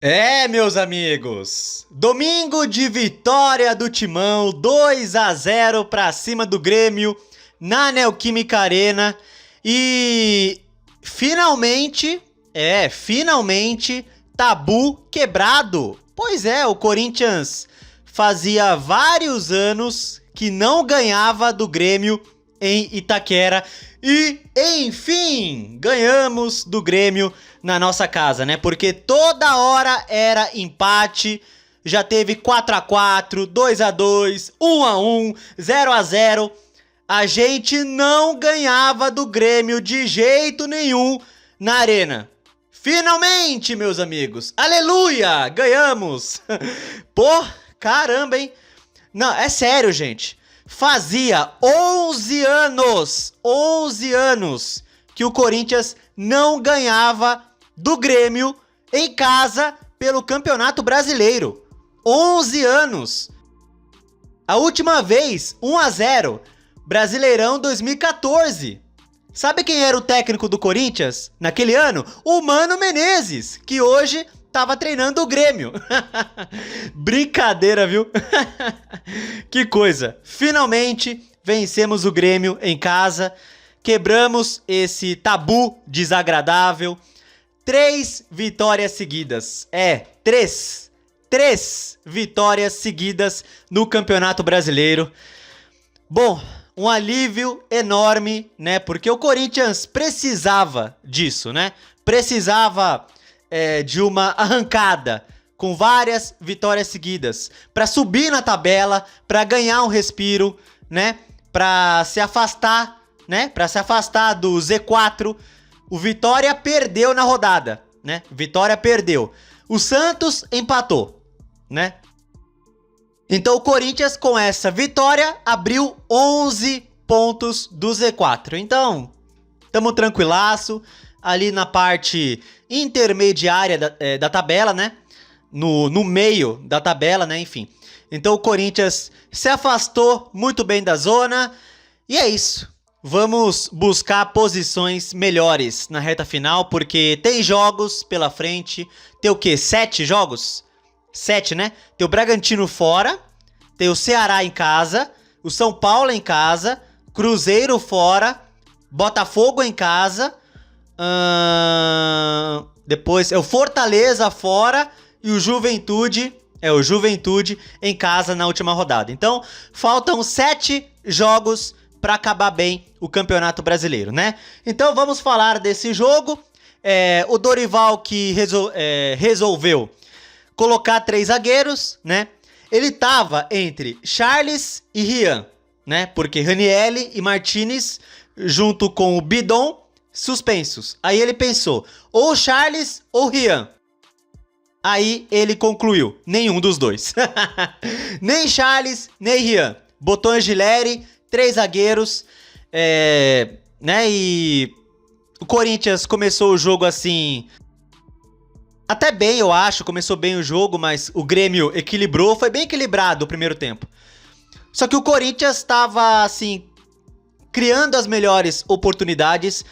É, meus amigos, domingo de vitória do Timão, 2-0 pra cima do Grêmio na Neoquímica Arena e finalmente, tabu quebrado. Pois é, o Corinthians fazia vários anos que não ganhava do Grêmio em Itaquera e, enfim, ganhamos do Grêmio na nossa casa, né? Porque toda hora era empate, já teve 4-4, 2-2, 1-1, 0-0. A gente não ganhava do Grêmio de jeito nenhum na arena. Finalmente, meus amigos, aleluia, ganhamos. Pô, caramba, hein? Não, é sério, gente. Fazia 11 anos que o Corinthians não ganhava do Grêmio em casa pelo Campeonato Brasileiro. 11 anos. A última vez, 1-0, Brasileirão 2014. Sabe quem era o técnico do Corinthians naquele ano? O Mano Menezes, que hoje tava treinando o Grêmio. Brincadeira, viu? Que coisa. Finalmente vencemos o Grêmio em casa. Quebramos esse tabu desagradável. 3 vitórias seguidas. Três vitórias seguidas no Campeonato Brasileiro. Bom, um alívio enorme, né? Porque o Corinthians precisava disso, né? Precisava de uma arrancada com várias vitórias seguidas para subir na tabela, para ganhar um respiro, né? Para se afastar, né? Para se afastar do Z4. O Vitória perdeu na rodada, né? Vitória perdeu. O Santos empatou, né? Então o Corinthians com essa vitória abriu 11 pontos do Z4. Então, tamo tranquilaço ali na parte intermediária da tabela, né? No meio da tabela, né? Enfim. Então o Corinthians se afastou muito bem da zona. E é isso. Vamos buscar posições melhores na reta final, porque tem jogos pela frente. Tem o quê? 7 jogos? 7, né? Tem o Bragantino fora, tem o Ceará em casa, o São Paulo em casa, Cruzeiro fora, Botafogo em casa, depois é o Fortaleza fora e o Juventude em casa na última rodada. Então, faltam 7 jogos para acabar bem o Campeonato Brasileiro, né? Então, vamos falar desse jogo. O Dorival que resolveu colocar 3 zagueiros, né? Ele tava entre Charles e Rian, né? Porque Ranielli e Martinez, junto com o Bidon, suspensos. Aí ele pensou, ou Charles ou Rian. Aí ele concluiu, nenhum dos dois. Nem Charles, nem Rian. Botou Angileri, 3 zagueiros, né? E o Corinthians começou o jogo assim, até bem, eu acho, começou bem o jogo, mas o Grêmio equilibrou, foi bem equilibrado o primeiro tempo. Só que o Corinthians estava, assim, criando as melhores oportunidades.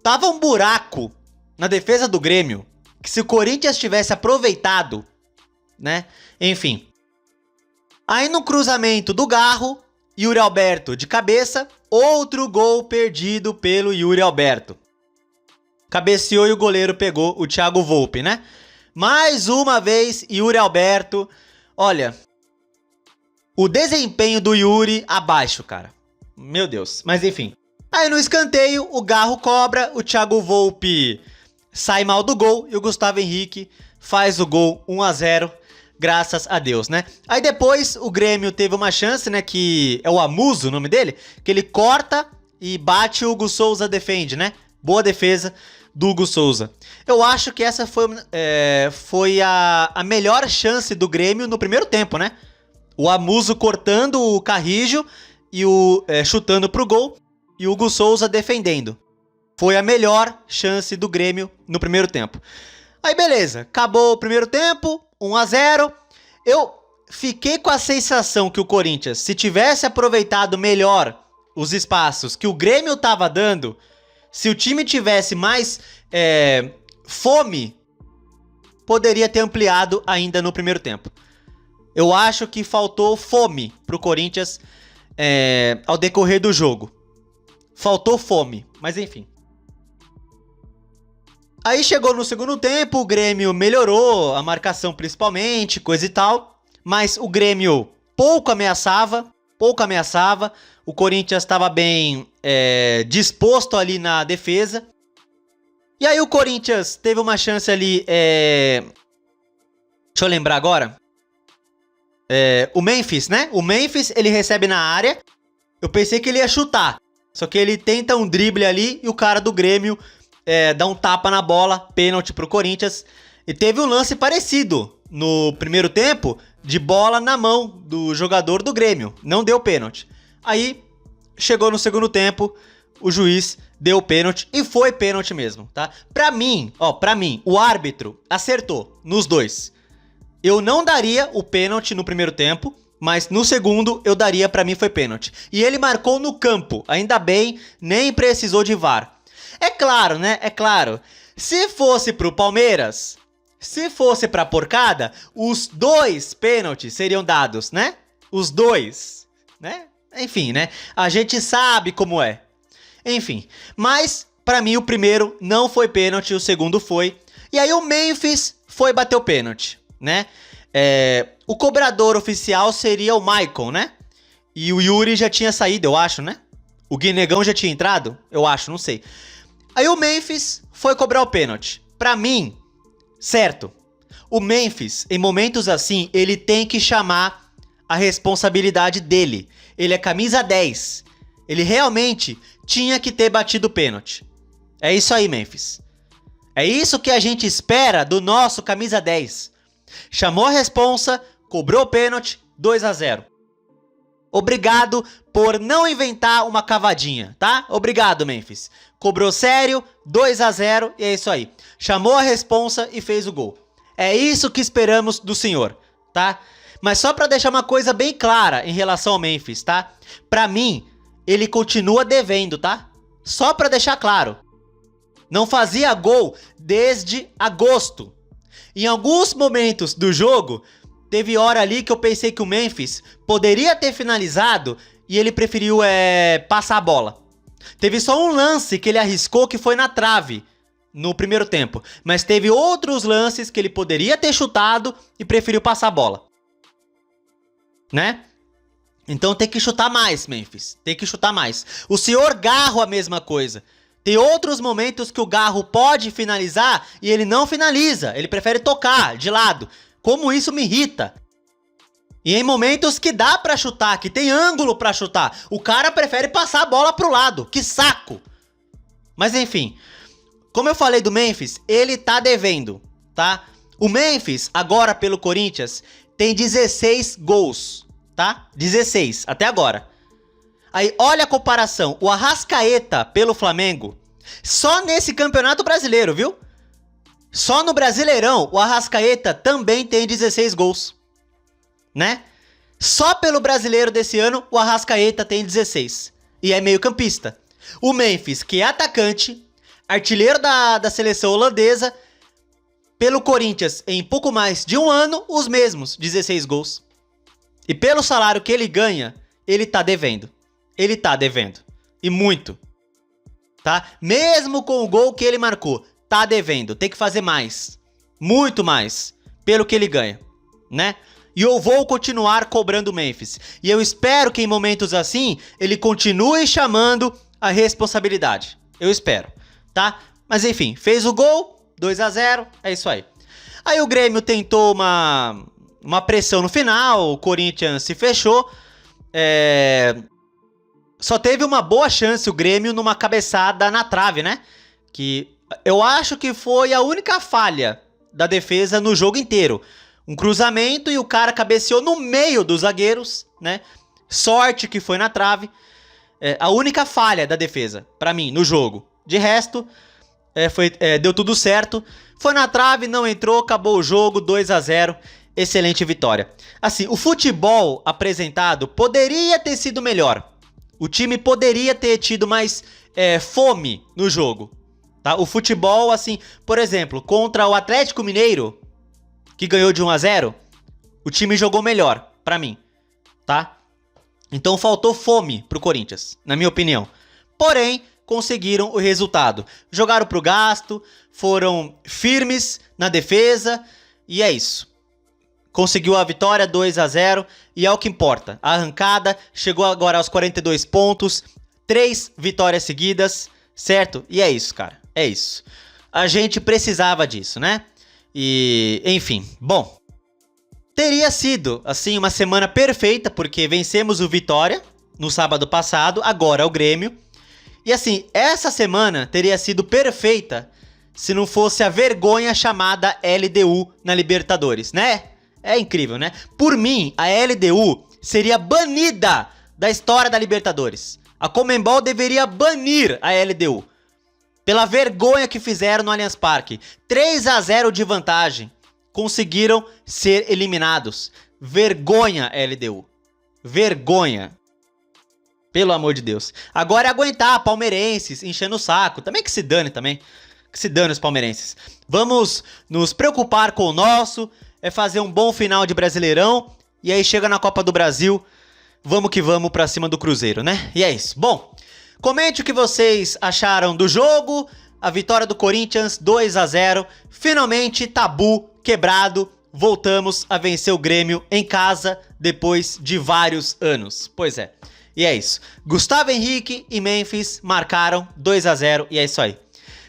Tava um buraco na defesa do Grêmio, que se o Corinthians tivesse aproveitado, né? Enfim. Aí no cruzamento do Garro, Yuri Alberto de cabeça, outro gol perdido pelo Yuri Alberto. Cabeceou e o goleiro pegou o Thiago Volpi, né? Mais uma vez, Yuri Alberto. Olha, o desempenho do Yuri abaixo, cara. Meu Deus. Mas enfim. Aí no escanteio, o Garro cobra, o Thiago Volpi sai mal do gol e o Gustavo Henrique faz o gol 1-0. Graças a Deus, né? Aí depois o Grêmio teve uma chance, né? Que é o Amuso, o nome dele. Que ele corta e bate, o Hugo Souza defende, né? Boa defesa do Hugo Souza. Eu acho que essa foi a melhor chance do Grêmio no primeiro tempo, né? O Amuso cortando o Carrijo e chutando pro gol. E o Hugo Souza defendendo. Foi a melhor chance do Grêmio no primeiro tempo. Aí beleza, acabou o primeiro tempo, 1-0. Eu fiquei com a sensação que o Corinthians, se tivesse aproveitado melhor os espaços que o Grêmio estava dando, se o time tivesse mais fome poderia ter ampliado ainda no primeiro tempo. Eu acho que faltou fome pro Corinthians ao decorrer do jogo. Faltou fome, mas enfim. Aí chegou no segundo tempo, o Grêmio melhorou, a marcação principalmente, coisa e tal. Mas o Grêmio pouco ameaçava. O Corinthians estava bem disposto ali na defesa. E aí o Corinthians teve uma chance ali... Deixa eu lembrar agora. O Memphis, né? O Memphis, ele recebe na área. Eu pensei que ele ia chutar. Só que ele tenta um drible ali e o cara do Grêmio dá um tapa na bola. Pênalti pro Corinthians. E teve um lance parecido no primeiro tempo de bola na mão do jogador do Grêmio. Não deu pênalti. Aí chegou no segundo tempo, o juiz deu pênalti e foi pênalti mesmo, tá? Pra mim, o árbitro acertou nos dois. Eu não daria o pênalti no primeiro tempo, mas no segundo eu daria, pra mim foi pênalti. E ele marcou no campo, ainda bem, nem precisou de VAR. É claro, né? É claro. Se fosse pro Palmeiras, se fosse pra porcada, os 2 pênaltis seriam dados, né? Os 2, né? Enfim, né? A gente sabe como é. Enfim, mas pra mim o primeiro não foi pênalti, o segundo foi. E aí o Memphis foi bater o pênalti, né? O cobrador oficial seria o Maicon, né? E o Yuri já tinha saído, eu acho, né? O Guinegão já tinha entrado? Eu acho, não sei. Aí o Memphis foi cobrar o pênalti. Pra mim, certo. O Memphis, em momentos assim, ele tem que chamar a responsabilidade dele. Ele é camisa 10. Ele realmente tinha que ter batido o pênalti. É isso aí, Memphis. É isso que a gente espera do nosso camisa 10. Chamou a responsa, cobrou o pênalti, 2-0. Obrigado por não inventar uma cavadinha, tá? Obrigado, Memphis. Cobrou sério, 2-0 e é isso aí. Chamou a responsa e fez o gol. É isso que esperamos do senhor, tá? Mas só pra deixar uma coisa bem clara em relação ao Memphis, tá? Pra mim, ele continua devendo, tá? Só pra deixar claro. Não fazia gol desde agosto. Em alguns momentos do jogo, teve hora ali que eu pensei que o Memphis poderia ter finalizado e ele preferiu passar a bola. Teve só um lance que ele arriscou que foi na trave no primeiro tempo. Mas teve outros lances que ele poderia ter chutado e preferiu passar a bola. Né? Então tem que chutar mais, Memphis. Tem que chutar mais. O senhor Garro a mesma coisa. Tem outros momentos que o Garro pode finalizar e ele não finaliza. Ele prefere tocar de lado. Como isso me irrita. E em momentos que dá pra chutar, que tem ângulo pra chutar, o cara prefere passar a bola pro lado. Que saco. Mas enfim. Como eu falei do Memphis, ele tá devendo, tá? O Memphis, agora pelo Corinthians, tem 16 gols, tá? 16, até agora. Aí, olha a comparação. O Arrascaeta pelo Flamengo, só nesse Campeonato Brasileiro, viu? Só no Brasileirão, o Arrascaeta também tem 16 gols, né? Só pelo Brasileiro desse ano, o Arrascaeta tem 16. E é meio campista. O Memphis, que é atacante, artilheiro da seleção holandesa, pelo Corinthians, em pouco mais de um ano, os mesmos 16 gols. E pelo salário que ele ganha, ele tá devendo. Ele tá devendo. E muito. Tá? Mesmo com o gol que ele marcou, tá devendo. Tem que fazer mais. Muito mais. Pelo que ele ganha. Né? E eu vou continuar cobrando o Memphis. E eu espero que em momentos assim, ele continue chamando a responsabilidade. Eu espero. Tá? Mas enfim, fez o gol. 2-0, é isso aí. Aí o Grêmio tentou uma pressão no final, o Corinthians se fechou. Só teve uma boa chance o Grêmio numa cabeçada na trave, né? Que eu acho que foi a única falha da defesa no jogo inteiro. Um cruzamento e o cara cabeceou no meio dos zagueiros, né? Sorte que foi na trave. A única falha da defesa, pra mim, no jogo. De resto... deu tudo certo, foi na trave, não entrou, acabou o jogo, 2-0, excelente vitória. Assim, o futebol apresentado poderia ter sido melhor, o time poderia ter tido mais fome no jogo, tá? O futebol, assim, por exemplo, contra o Atlético Mineiro, que ganhou de 1 a 0, o time jogou melhor, pra mim, tá? Então faltou fome pro Corinthians, na minha opinião. Porém, conseguiram o resultado. Jogaram pro gasto, foram firmes na defesa e é isso. Conseguiu a vitória 2 a 0 e é o que importa. A arrancada chegou agora aos 42 pontos, 3 vitórias seguidas, certo? E é isso, cara. É isso. A gente precisava disso, né? E, enfim, bom. Teria sido, assim, uma semana perfeita, porque vencemos o Vitória no sábado passado, agora o Grêmio. E assim, essa semana teria sido perfeita se não fosse a vergonha chamada LDU na Libertadores, né? É incrível, né? Por mim, a LDU seria banida da história da Libertadores. A Conmebol deveria banir a LDU pela vergonha que fizeram no Allianz Parque. 3 a 0 de vantagem. Conseguiram ser eliminados. Vergonha, LDU. Vergonha. Pelo amor de Deus. Agora é aguentar palmeirenses enchendo o saco. Também que se dane também. Que se dane os palmeirenses. Vamos nos preocupar com o nosso. É fazer um bom final de Brasileirão. E aí chega na Copa do Brasil. Vamos que vamos pra cima do Cruzeiro, né? E é isso. Bom, comente o que vocês acharam do jogo. A vitória do Corinthians 2 a 0. Finalmente, tabu quebrado. Voltamos a vencer o Grêmio em casa depois de vários anos. Pois é. E é isso. Gustavo Henrique e Memphis marcaram 2 a 0 e é isso aí.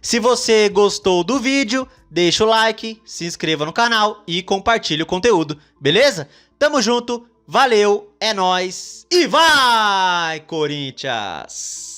Se você gostou do vídeo, deixa o like, se inscreva no canal e compartilhe o conteúdo, beleza? Tamo junto, valeu, é nóis e vai, Corinthians!